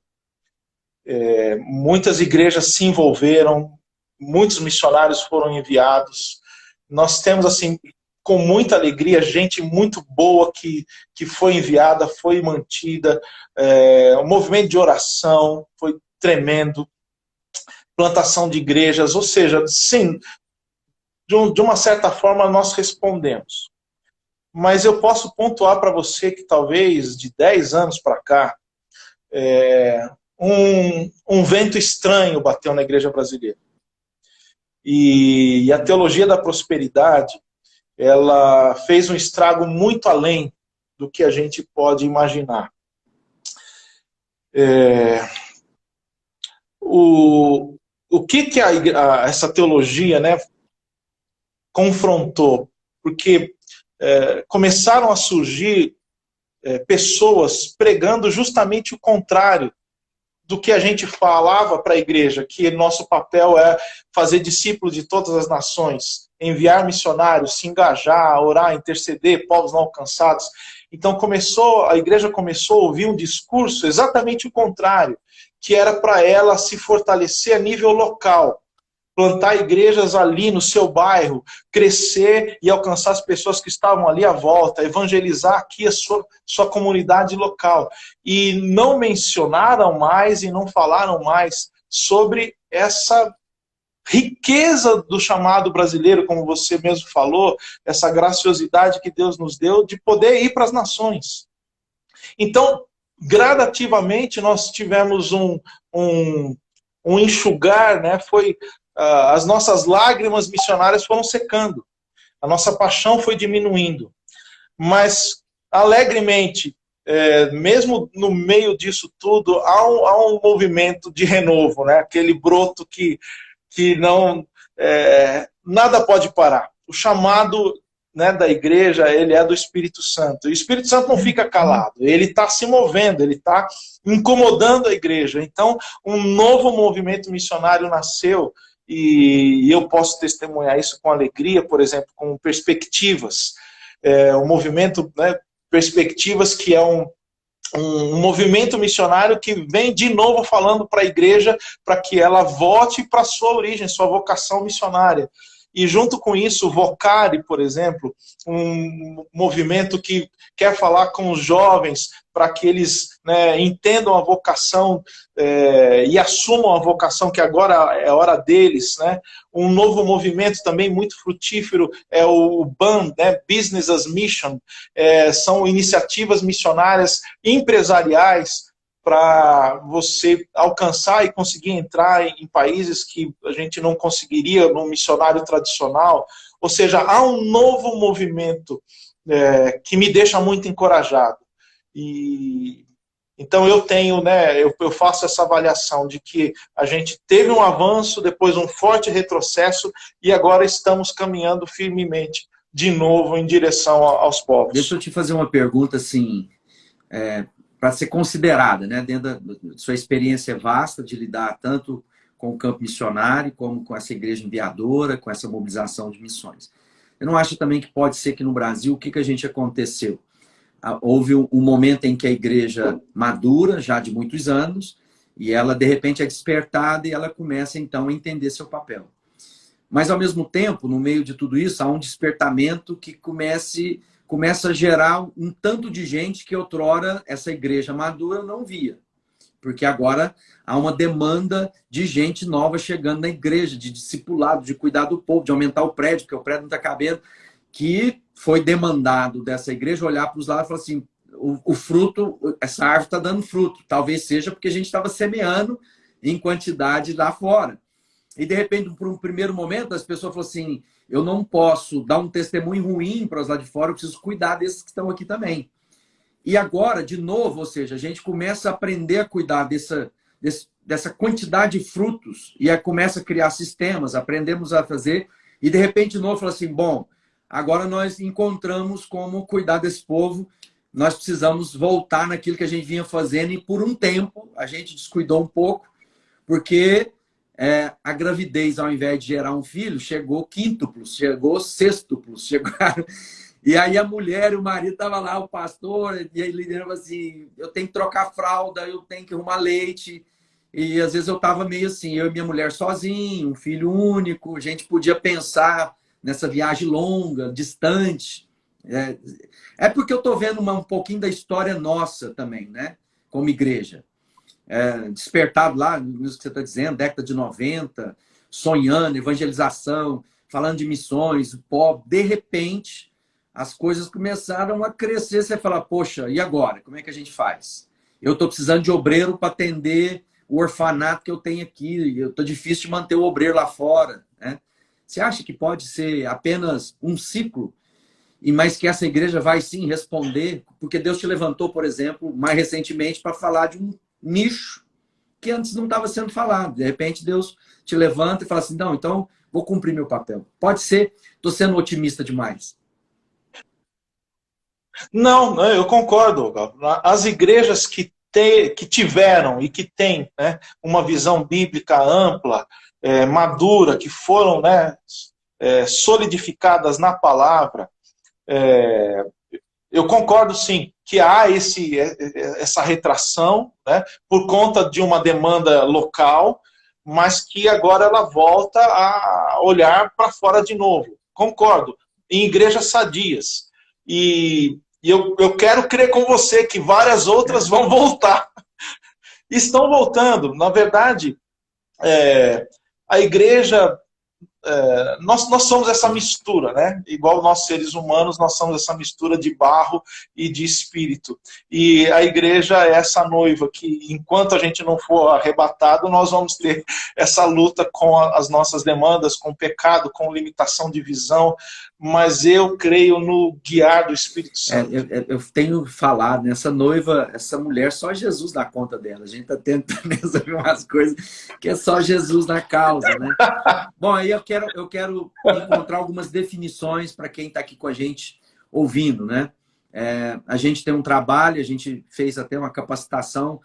Muitas igrejas se envolveram, muitos missionários foram enviados. Nós temos, assim, com muita alegria, gente muito boa que foi enviada, foi mantida. O movimento de oração foi tremendo. Plantação de igrejas, ou seja, sim, de uma certa forma nós respondemos. Mas eu posso pontuar para você que talvez de 10 anos para cá, um vento estranho bateu na igreja brasileira. E a teologia da prosperidade, ela fez um estrago muito além do que a gente pode imaginar. O que essa teologia, né, confrontou? Porque começaram a surgir pessoas pregando justamente o contrário do que a gente falava para a igreja, que nosso papel é fazer discípulos de todas as nações, enviar missionários, se engajar, orar, interceder, povos não alcançados. Então a igreja começou a ouvir um discurso exatamente o contrário, que era para ela se fortalecer a nível local, plantar igrejas ali no seu bairro, crescer e alcançar as pessoas que estavam ali à volta, evangelizar aqui a sua comunidade local. E não mencionaram mais e não falaram mais sobre essa riqueza do chamado brasileiro, como você mesmo falou, essa graciosidade que Deus nos deu de poder ir para as nações. Então, gradativamente, nós tivemos um enxugar, né? As nossas lágrimas missionárias foram secando, a nossa paixão foi diminuindo, mas alegremente, mesmo no meio disso tudo, há um movimento de renovo, né? Aquele broto que não, nada pode parar. O chamado, né, da igreja, ele é do Espírito Santo. E o Espírito Santo não fica calado, ele está se movendo, ele está incomodando a igreja. Então, um novo movimento missionário nasceu, e eu posso testemunhar isso com alegria, por exemplo, com Perspectivas. O movimento, né, Perspectivas, que é um movimento missionário que vem de novo falando para a igreja para que ela volte para a sua origem, sua vocação missionária. E junto com isso, o Vocari, por exemplo, um movimento que quer falar com os jovens para que eles, né, entendam a vocação e assumam a vocação que agora é hora deles, né? Um novo movimento também muito frutífero é o BAM, né? Business as Mission. São iniciativas missionárias empresariais para você alcançar e conseguir entrar em países que a gente não conseguiria no missionário tradicional. Ou seja, há um novo movimento que me deixa muito encorajado. E então eu tenho, né, eu faço essa avaliação de que a gente teve um avanço, depois um forte retrocesso, e agora estamos caminhando firmemente de novo em direção aos Deixa eu povos. te fazer uma pergunta, assim, para ser considerada, né, dentro da sua experiência vasta de lidar tanto com o campo missionário, como com essa igreja enviadora, com essa mobilização de missões. Eu não acho também que pode ser que no Brasil, o que a gente aconteceu? Houve um momento em que a igreja madura, já de muitos anos, e ela, de repente, é despertada e ela começa, então, a entender seu papel. Mas, ao mesmo tempo, no meio de tudo isso, há um despertamento que começa a gerar um tanto de gente que outrora essa igreja madura não via. Porque agora há uma demanda de gente nova chegando na igreja, de discipulado, de cuidar do povo, de aumentar o prédio, porque o prédio não está cabendo, que foi demandado dessa igreja olhar para os lados e falar assim, o fruto, essa árvore está dando fruto. Talvez seja porque a gente estava semeando em quantidade lá fora. E, de repente, por um primeiro momento, as pessoas falam assim, eu não posso dar um testemunho ruim para os lá de fora, eu preciso cuidar desses que estão aqui também. E agora, de novo, ou seja, a gente começa a aprender a cuidar dessa quantidade de frutos e começa a criar sistemas, aprendemos a fazer, e de repente, de novo, fala assim, bom, agora nós encontramos como cuidar desse povo, nós precisamos voltar naquilo que a gente vinha fazendo, e por um tempo a gente descuidou um pouco, porque a gravidez, ao invés de gerar um filho, chegou quíntuplos, chegou sextuplos, chegaram... E aí a mulher e o marido estavam lá, o pastor, e aí ele falava assim, eu tenho que trocar fralda, eu tenho que arrumar leite. E às vezes eu estava meio assim, eu e minha mulher sozinho, um filho único, a gente podia pensar nessa viagem longa, distante. É porque eu estou vendo um pouquinho da história nossa também, né? Como igreja. Despertado lá, nisso que você está dizendo, década de 90, sonhando, evangelização, falando de missões, o povo, de repente... as coisas começaram a crescer, você fala, poxa, e agora? Como é que a gente faz? Eu estou precisando de obreiro para atender o orfanato que eu tenho aqui, estou difícil de manter o obreiro lá fora. Né? Você acha que pode ser apenas um ciclo, mas que essa igreja vai sim responder? Porque Deus te levantou, por exemplo, mais recentemente para falar de um nicho que antes não estava sendo falado. De repente Deus te levanta e fala assim, não, então vou cumprir meu papel. Pode ser, estou sendo otimista demais. Não, eu concordo. As igrejas que tiveram e que têm, né, uma visão bíblica ampla, madura, que foram, né, solidificadas na palavra, eu concordo sim que há essa retração, né, por conta de uma demanda local, mas que agora ela volta a olhar para fora de novo. Concordo. Em igrejas sadias. E eu quero crer com você que várias outras vão voltar. Estão voltando. Na verdade, a igreja... nós somos essa mistura, né? Igual nós seres humanos, nós somos essa mistura de barro e de espírito. E a igreja é essa noiva que, enquanto a gente não for arrebatado, nós vamos ter essa luta com as nossas demandas, com o pecado, com limitação de visão. Mas eu creio no guiar do Espírito Santo. Eu tenho falado, nessa noiva, essa mulher, só Jesus dá conta dela. A gente está tentando resolver umas coisas que é só Jesus na causa, né? Bom, aí eu quero encontrar algumas definições para quem está aqui com a gente ouvindo, né? A gente tem um trabalho, a gente fez até uma capacitação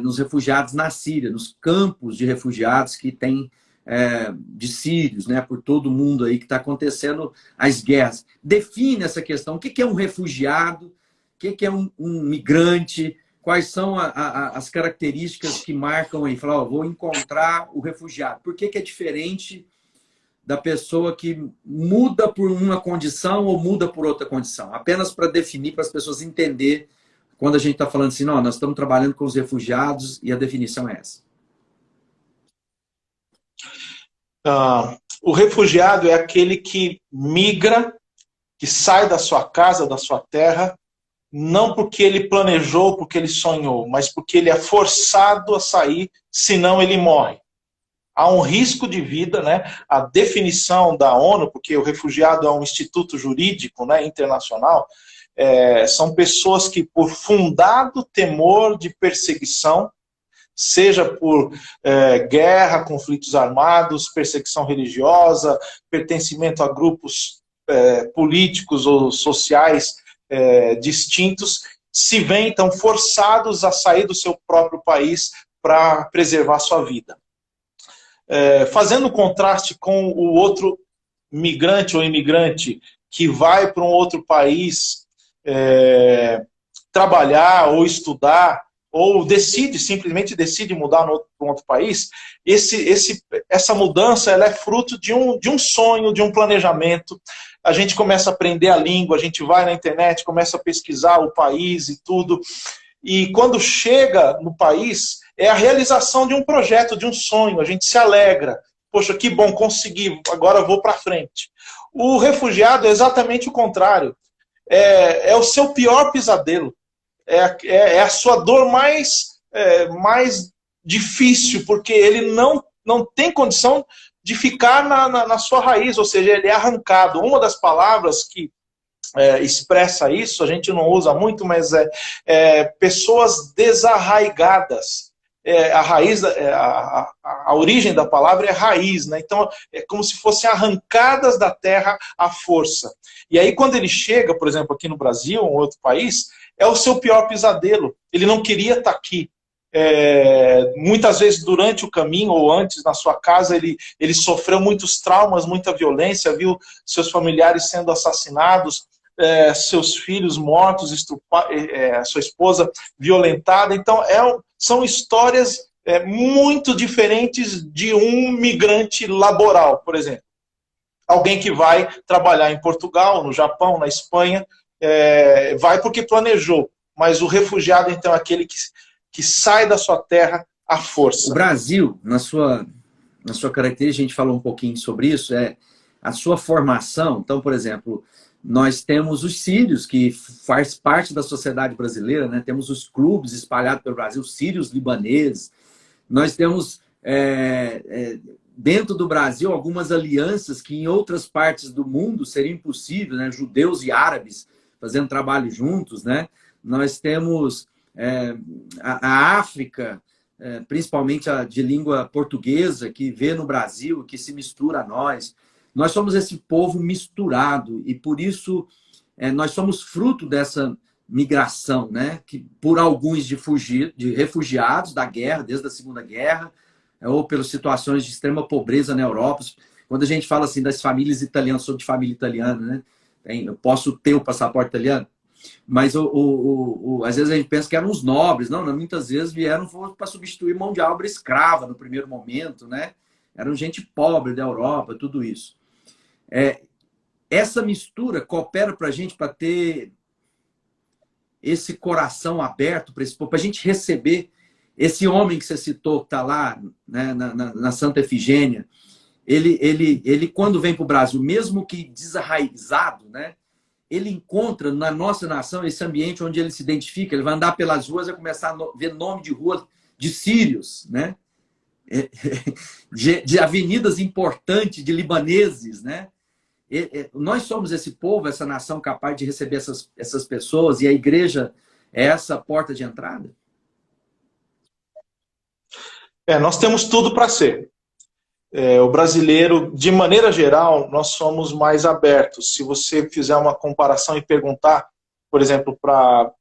nos refugiados na Síria, nos campos de refugiados que tem de sírios, né, por todo mundo aí que está acontecendo as guerras. Define essa questão. O que é um refugiado? O que é um migrante? Quais são as características que marcam aí? Falar, vou encontrar o refugiado. Por que é diferente da pessoa que muda por uma condição ou muda por outra condição? Apenas para definir, para as pessoas entenderem quando a gente está falando assim, não, nós estamos trabalhando com os refugiados e a definição é essa. O refugiado é aquele que migra, que sai da sua casa, da sua terra, não porque ele planejou, porque ele sonhou, mas porque ele é forçado a sair, senão ele morre. Há um risco de vida, né? A definição da ONU, porque o refugiado é um instituto jurídico, né, internacional, são pessoas que, por fundado temor de perseguição, seja por guerra, conflitos armados, perseguição religiosa, pertencimento a grupos políticos ou sociais distintos, se veem então forçados a sair do seu próprio país para preservar sua vida. Fazendo contraste com o outro migrante ou imigrante que vai para um outro país trabalhar ou estudar, ou simplesmente decide mudar para um outro país, essa mudança ela é fruto de um sonho, de um planejamento. A gente começa a aprender a língua, a gente vai na internet, começa a pesquisar o país e tudo. E quando chega no país, é a realização de um projeto, de um sonho. A gente se alegra. Poxa, que bom, consegui, agora eu vou para frente. O refugiado é exatamente o contrário. É o seu pior pesadelo. É a sua dor mais difícil, porque ele não tem condição de ficar na sua raiz, ou seja, ele é arrancado. Uma das palavras que expressa isso, a gente não usa muito, mas pessoas desarraigadas. A origem da palavra é raiz, né? Então é como se fossem arrancadas da terra à força. E aí quando ele chega, por exemplo, aqui no Brasil, ou em outro país, é o seu pior pesadelo. Ele não queria estar aqui. Muitas vezes durante o caminho ou antes na sua casa ele sofreu muitos traumas, muita violência, viu seus familiares sendo assassinados, seus filhos mortos, sua esposa violentada. Então são histórias muito diferentes de um migrante laboral, por exemplo. Alguém que vai trabalhar em Portugal, no Japão, na Espanha, vai porque planejou, mas o refugiado então é aquele que sai da sua terra à força. O Brasil, na sua característica, a gente falou um pouquinho sobre isso, a sua formação. Então, por exemplo, nós temos os sírios, que faz parte da sociedade brasileira, né? Temos os clubes espalhados pelo Brasil, sírios libaneses. Nós temos, dentro do Brasil, algumas alianças que em outras partes do mundo seriam impossíveis, né? Judeus e árabes fazendo trabalho juntos, né? Nós temos a África, principalmente a de língua portuguesa, que vê no Brasil, que se mistura a nós. Nós somos esse povo misturado e, por isso, nós somos fruto dessa migração, né? Que, por alguns de refugiados da guerra, desde a Segunda Guerra, ou pelas situações de extrema pobreza na Europa. Quando a gente fala assim das famílias italianas, sou de família italiana, né? Eu posso ter o passaporte italiano, mas às vezes a gente pensa que eram os nobres. Não, muitas vezes vieram para substituir mão de obra escrava no primeiro momento, né? Eram gente pobre da Europa, tudo isso. Essa mistura coopera para a gente para ter esse coração aberto para a gente receber esse homem que você citou, que está lá, né, na Santa Efigênia. Ele quando vem para o Brasil, mesmo que desarraizado, né, ele encontra na nossa nação esse ambiente onde ele se identifica. Ele vai andar pelas ruas e vai começar a ver nome de rua de sírios, né? De avenidas importantes de libaneses, né? Nós somos esse povo, essa nação capaz de receber essas pessoas, e a igreja é essa porta de entrada? Nós temos tudo para ser. O brasileiro, de maneira geral, nós somos mais abertos. Se você fizer uma comparação e perguntar, por exemplo, para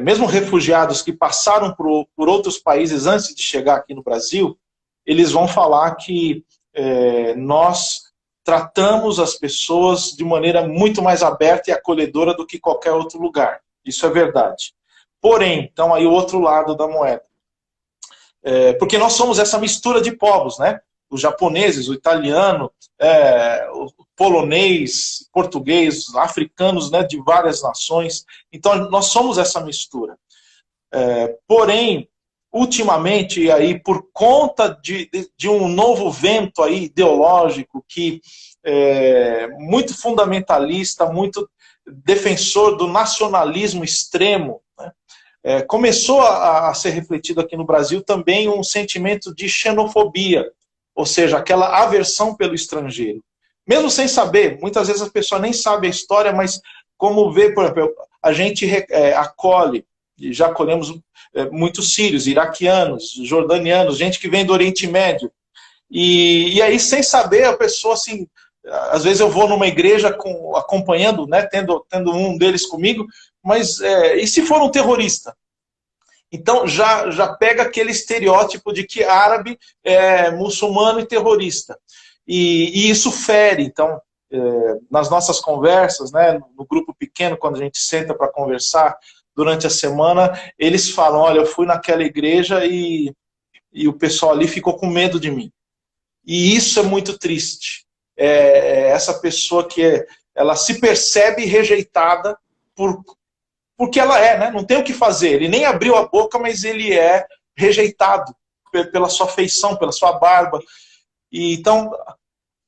mesmo refugiados que passaram por outros países antes de chegar aqui no Brasil, eles vão falar que nós tratamos as pessoas de maneira muito mais aberta e acolhedora do que qualquer outro lugar. Isso é verdade. Porém, então aí o outro lado da moeda. Porque nós somos essa mistura de povos, né? Os japoneses, o italiano, o polonês, português, africanos, né, de várias nações. Então, nós somos essa mistura. Porém, ultimamente, aí, por conta de um novo vento aí ideológico que muito fundamentalista, muito defensor do nacionalismo extremo, né? Começou a ser refletido aqui no Brasil também um sentimento de xenofobia, ou seja, aquela aversão pelo estrangeiro. Mesmo sem saber, muitas vezes a pessoa nem sabe a história, mas como vê, por exemplo, a gente acolhe, já acolhemos muitos sírios, iraquianos, jordanianos, gente que vem do Oriente Médio. E aí, sem saber, a pessoa, assim, às vezes eu vou numa igreja acompanhando, né, tendo um deles comigo, mas e se for um terrorista? Então já pega aquele estereótipo de que árabe é muçulmano e terrorista. E isso fere. Então, nas nossas conversas, né, no grupo pequeno, quando a gente senta para conversar durante a semana, eles falam, olha, eu fui naquela igreja e o pessoal ali ficou com medo de mim. E isso é muito triste. Essa pessoa que ela se percebe rejeitada porque ela né? Não tem o que fazer. Ele nem abriu a boca, mas ele é rejeitado pela sua feição, pela sua barba. E então,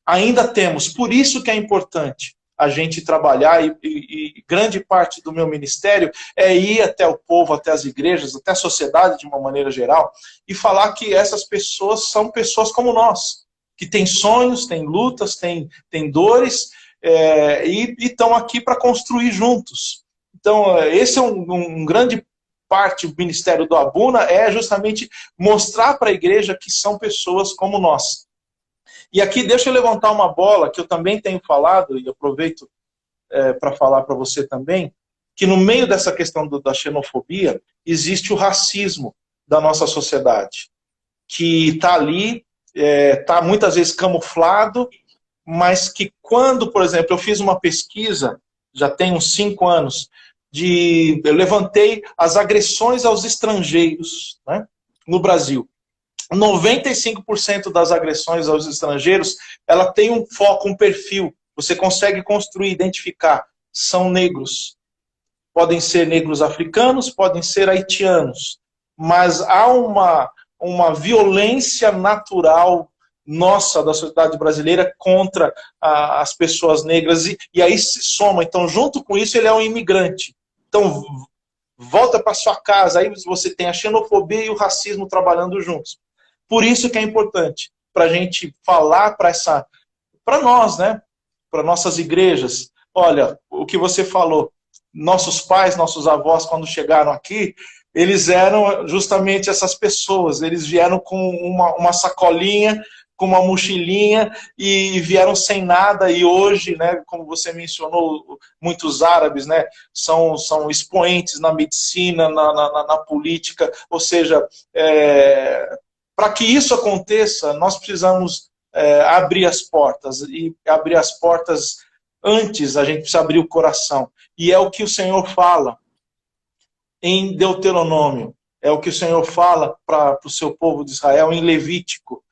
ainda temos. Por isso que é importante a gente trabalhar, e grande parte do meu ministério é ir até o povo, até as igrejas, até a sociedade de uma maneira geral, e falar que essas pessoas são pessoas como nós, que têm sonhos, têm lutas, têm dores, e estão aqui para construir juntos. Então, esse é um grande parte do ministério do Abuna, é justamente mostrar para a igreja que são pessoas como nós. E aqui deixa eu levantar uma bola, que eu também tenho falado, e aproveito para falar para você também, que no meio dessa questão da xenofobia, existe o racismo da nossa sociedade, que está ali, está muitas vezes camuflado, mas que quando, por exemplo, eu fiz uma pesquisa, já tem uns 5 anos, eu levantei as agressões aos estrangeiros, né, no Brasil. 95% das agressões aos estrangeiros, ela tem um foco, um perfil. Você consegue construir, identificar. São negros. Podem ser negros africanos, podem ser haitianos. Mas há uma violência natural nossa, da sociedade brasileira, contra as pessoas negras. E aí se soma. Então, junto com isso, ele é um imigrante. Então, volta para sua casa. Aí você tem a xenofobia e o racismo trabalhando juntos. Por isso que é importante para a gente falar para nós, né? Para nossas igrejas. Olha, o que você falou, nossos pais, nossos avós, quando chegaram aqui, eles eram justamente essas pessoas. Eles vieram com uma sacolinha, com uma mochilinha e vieram sem nada. E hoje, né, como você mencionou, muitos árabes, né, são expoentes na medicina, na política. Ou seja, para que isso aconteça, nós precisamos abrir as portas. E abrir as portas antes, a gente precisa abrir o coração. E é o que o Senhor fala em Deuteronômio. É o que o Senhor fala para o seu povo de Israel em Levítico.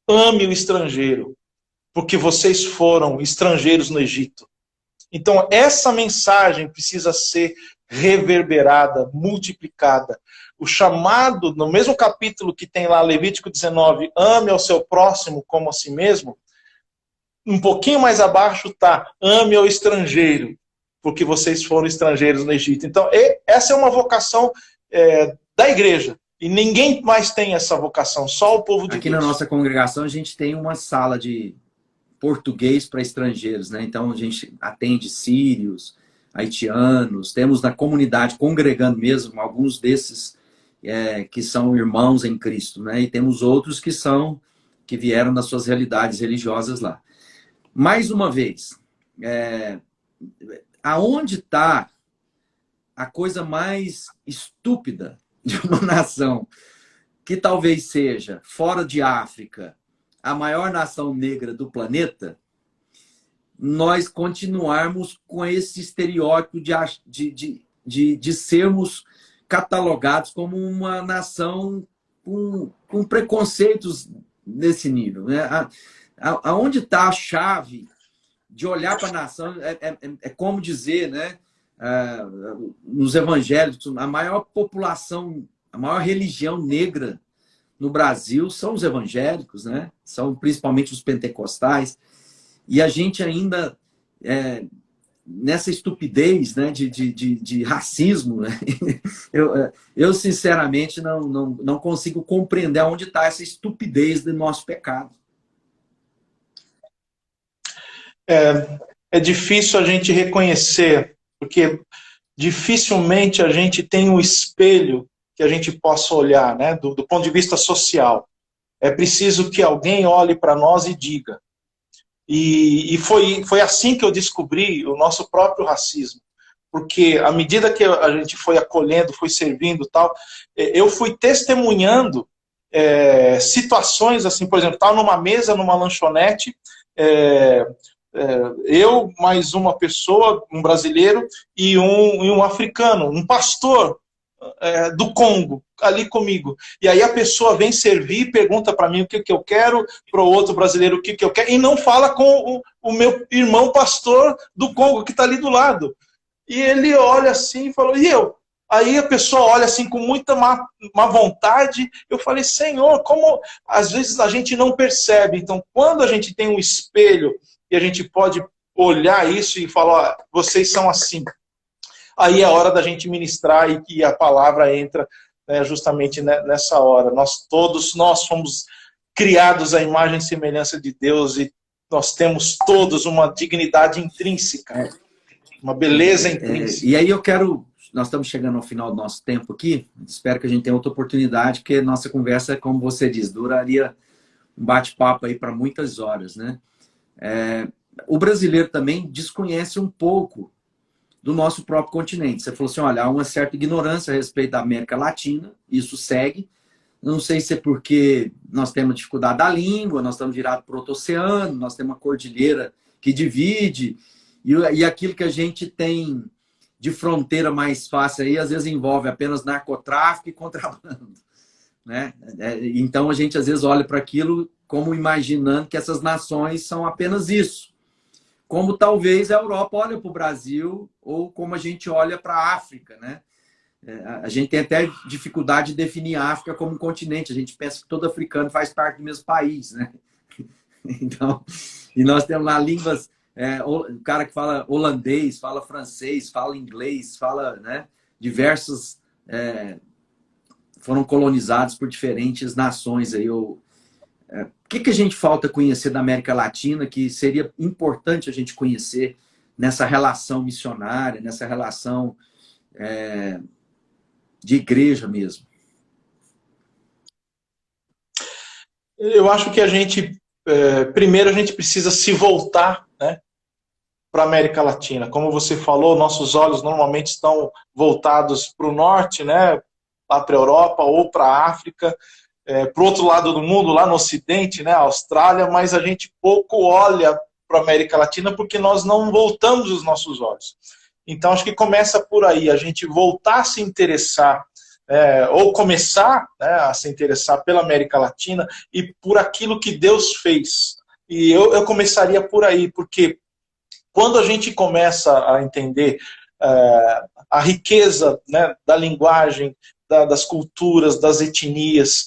Ame o estrangeiro, porque vocês foram estrangeiros no Egito. Então, essa mensagem precisa ser reverberada, multiplicada. O chamado, no mesmo capítulo que tem lá Levítico 19, ame ao seu próximo como a si mesmo, um pouquinho mais abaixo está, ame ao estrangeiro, porque vocês foram estrangeiros no Egito. Então, essa é uma vocação da igreja. E ninguém mais tem essa vocação, só o povo de Deus. Aqui na nossa congregação, a gente tem uma sala de português para estrangeiros, né? Então, a gente atende sírios, haitianos, temos na comunidade, congregando mesmo, alguns desses que são irmãos em Cristo, né? E temos outros que vieram das suas realidades religiosas lá. Mais uma vez, aonde está a coisa mais estúpida de uma nação que talvez seja, fora de África, a maior nação negra do planeta, nós continuarmos com esse estereótipo de sermos catalogados como uma nação com preconceitos nesse nível, né? Aonde está a chave de olhar para a nação? É como dizer, né? Nos evangélicos, a maior população, a maior religião negra no Brasil são os evangélicos, né? São principalmente os pentecostais. E a gente ainda, nessa estupidez, né, de racismo, né? Eu sinceramente não consigo compreender onde está essa estupidez do nosso pecado. É difícil a gente reconhecer, porque dificilmente a gente tem um espelho que a gente possa olhar, né, do ponto de vista social. É preciso que alguém olhe para nós e diga. E foi assim que eu descobri o nosso próprio racismo. Porque à medida que a gente foi acolhendo, foi servindo e tal, eu fui testemunhando situações assim, por exemplo, estava numa mesa, numa lanchonete, eu mais uma pessoa, um brasileiro e um africano, um pastor do Congo, ali comigo. E aí a pessoa vem servir, pergunta para mim o que eu quero, para o outro brasileiro o que eu quero, e não fala com o meu irmão pastor do Congo, que está ali do lado. E ele olha assim e falou, e eu? Aí a pessoa olha assim com muita má vontade. Eu falei, Senhor, como às vezes a gente não percebe. Então, quando a gente tem um espelho e a gente pode olhar isso e falar, ó, vocês são assim. Aí é a hora da gente ministrar e que a palavra entra, né, justamente nessa hora. Todos nós fomos criados à imagem e semelhança de Deus e nós temos todos uma dignidade intrínseca, uma beleza intrínseca. E aí nós estamos chegando ao final do nosso tempo aqui, espero que a gente tenha outra oportunidade, porque nossa conversa, como você diz, duraria um bate-papo aí para muitas horas, né? O brasileiro também desconhece um pouco do nosso próprio continente. Você falou assim, olha, há uma certa ignorância a respeito da América Latina, isso segue. Não sei se é porque nós temos dificuldade da língua, nós estamos virados para o outro oceano, nós temos uma cordilheira que divide, e aquilo que a gente tem de fronteira mais fácil aí, às vezes envolve apenas narcotráfico e contrabando, né? Então a gente às vezes olha para aquilo como imaginando que essas nações são apenas isso. Como talvez a Europa olha para o Brasil ou como a gente olha para a África, né? A gente tem até dificuldade de definir a África como um continente. A gente pensa que todo africano faz parte do mesmo país, né? Então, e nós temos lá línguas, o cara que fala holandês, fala francês, fala inglês, fala, né, diversos foram colonizados por diferentes nações aí. O que a gente falta conhecer da América Latina que seria importante a gente conhecer nessa relação missionária, nessa relação de igreja mesmo? Eu acho que primeiro a gente precisa se voltar, né, para a América Latina. Como você falou, nossos olhos normalmente estão voltados para o norte, né, lá para a Europa ou para a África, para o outro lado do mundo, lá no Ocidente, né, a Austrália, mas a gente pouco olha para a América Latina porque nós não voltamos os nossos olhos. Então, acho que começa por aí, a gente voltar a se interessar, ou começar, né, a se interessar pela América Latina e por aquilo que Deus fez. E eu começaria por aí, porque quando a gente começa a entender a riqueza, né, da linguagem, das culturas, das etnias,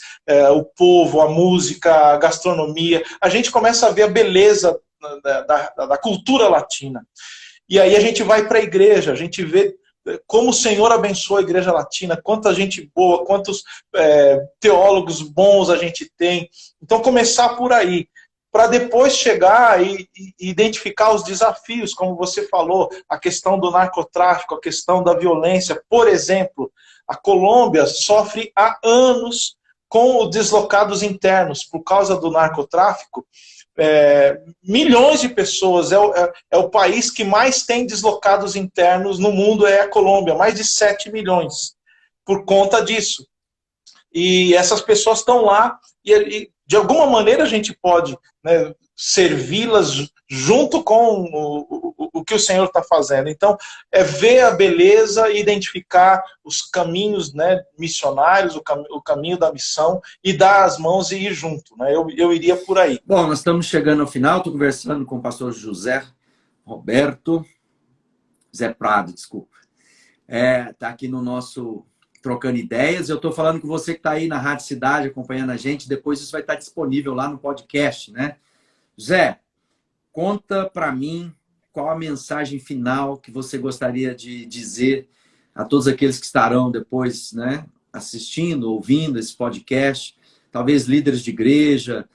o povo, a música, a gastronomia, a gente começa a ver a beleza da cultura latina. E aí a gente vai para a igreja, a gente vê como o Senhor abençoa a igreja latina, quanta gente boa, quantos teólogos bons a gente tem. Então começar por aí, para depois chegar e identificar os desafios, como você falou, a questão do narcotráfico, a questão da violência. Por exemplo, a Colômbia sofre há anos com os deslocados internos por causa do narcotráfico. Milhões de pessoas, é o país que mais tem deslocados internos no mundo, é a Colômbia, mais de 7 milhões, por conta disso. E essas pessoas estão lá e de alguma maneira a gente pode, né, servi-las junto com o que o Senhor está fazendo. Então, ver a beleza, identificar os caminhos, né, missionários, o caminho da missão, e dar as mãos e ir junto. Né? Eu iria por aí. Bom, nós estamos chegando ao final. Estou conversando com o pastor José Roberto, Zé Prado, desculpa. Está aqui no nosso Trocando Ideias. Eu estou falando com você que está aí na Rádio Cidade acompanhando a gente. Depois isso vai estar disponível lá no podcast, né? Zé, conta para mim qual a mensagem final que você gostaria de dizer a todos aqueles que estarão depois, né, assistindo, ouvindo esse podcast, talvez líderes de igreja,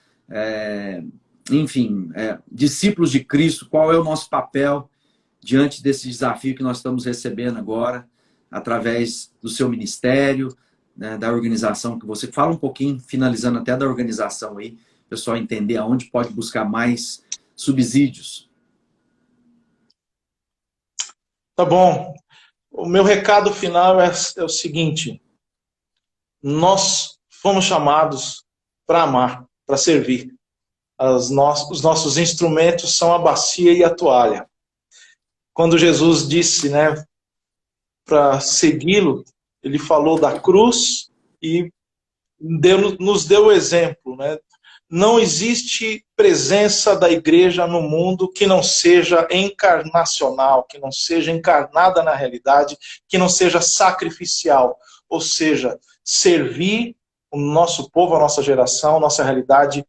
enfim, discípulos de Cristo. Qual é o nosso papel diante desse desafio que nós estamos recebendo agora, através do seu ministério, né, da organização que você fala um pouquinho, finalizando até da organização aí, o pessoal entender aonde pode buscar mais subsídios. Tá bom. O meu recado final é o seguinte: nós fomos chamados para amar, para servir. Os nossos instrumentos são a bacia e a toalha. Quando Jesus disse, né, para segui-lo, ele falou da cruz e nos deu o exemplo, né? Não existe presença da igreja no mundo que não seja encarnacional, que não seja encarnada na realidade, que não seja sacrificial. Ou seja, servir o nosso povo, a nossa geração, a nossa realidade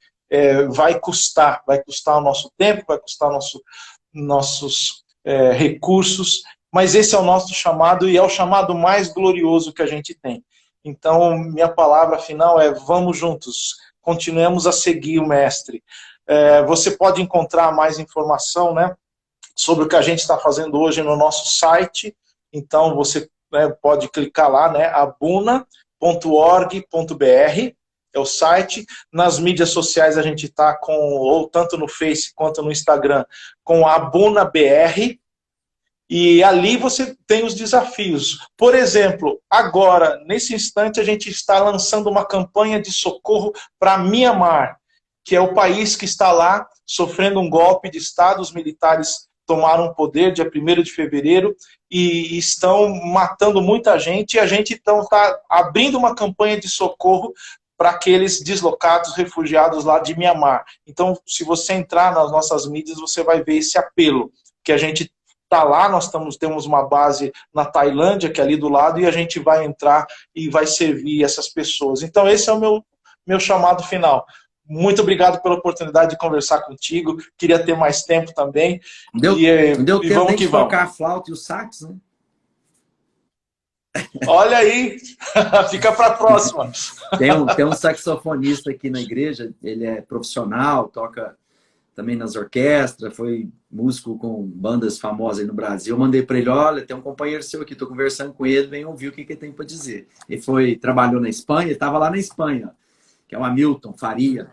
vai custar o nosso tempo, vai custar nossos recursos, mas esse é o nosso chamado e é o chamado mais glorioso que a gente tem. Então, minha palavra final é: vamos juntos, continuemos a seguir o Mestre. Você pode encontrar mais informação, né, sobre o que a gente está fazendo hoje no nosso site. Então, você pode clicar lá, né, abuna.org.br, é o site. Nas mídias sociais a gente está ou tanto no Face quanto no Instagram, com a AbunaBR. E ali você tem os desafios. Por exemplo, agora, nesse instante, a gente está lançando uma campanha de socorro para Mianmar, que é o país que está lá sofrendo um golpe de Estado. Os militares tomaram o poder dia 1º de fevereiro e estão matando muita gente. E a gente então está abrindo uma campanha de socorro para aqueles deslocados, refugiados lá de Mianmar. Então, se você entrar nas nossas mídias, você vai ver esse apelo que a gente está lá. Nós temos uma base na Tailândia, que é ali do lado, e a gente vai entrar e vai servir essas pessoas. Então, esse é o meu chamado final. Muito obrigado pela oportunidade de conversar contigo. Queria ter mais tempo também. Deu tempo vamos de tocar a flauta e o sax, né? Olha aí, fica para a próxima. Tem um saxofonista aqui na igreja, ele é profissional, toca também nas orquestras, foi músico com bandas famosas aí no Brasil. Eu mandei para ele: olha, tem um companheiro seu aqui, estou conversando com ele, vem ouvir o que ele tem para dizer. Ele trabalhou na Espanha, ele estava lá na Espanha, que é o Hamilton Faria.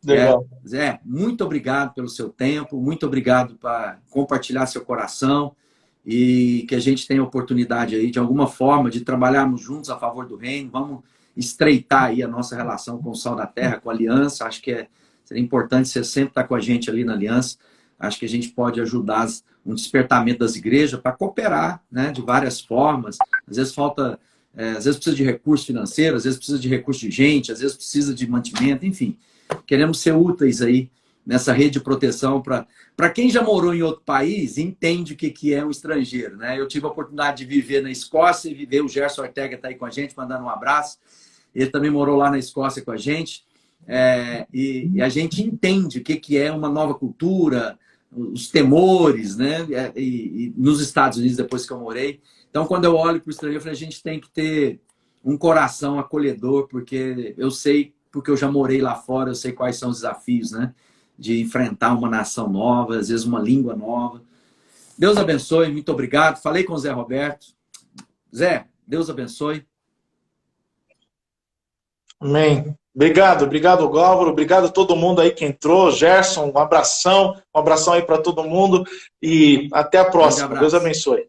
Legal. Zé, muito obrigado pelo seu tempo, muito obrigado por compartilhar seu coração, e que a gente tenha a oportunidade aí, de alguma forma, de trabalharmos juntos a favor do reino. Vamos estreitar aí a nossa relação com o Sal da Terra, com a Aliança. Acho que seria importante você sempre estar com a gente ali na Aliança. Acho que a gente pode ajudar um despertamento das igrejas para cooperar, né, de várias formas. Às vezes falta, às vezes precisa de recurso financeiro, às vezes precisa de recurso de gente, às vezes precisa de mantimento, enfim. Queremos ser úteis aí nessa rede de proteção para quem já morou em outro país, entende o que é um estrangeiro, né? Eu tive a oportunidade de viver na Escócia e viver. O Gerson Ortega está aí com a gente, mandando um abraço. Ele também morou lá na Escócia com a gente. E a gente entende o que é uma nova cultura, os temores, né? E nos Estados Unidos, depois que eu morei. Então, quando eu olho para o estrangeiro, eu falei: a gente tem que ter um coração acolhedor, porque eu sei, porque eu já morei lá fora, eu sei quais são os desafios, né, de enfrentar uma nação nova, às vezes uma língua nova. Deus abençoe, muito obrigado. Falei com o Zé Roberto. Zé, Deus abençoe. Amém. Obrigado, Gálvaro, obrigado a todo mundo aí que entrou. Gerson, um abração aí para todo mundo e até a próxima. Deus abençoe.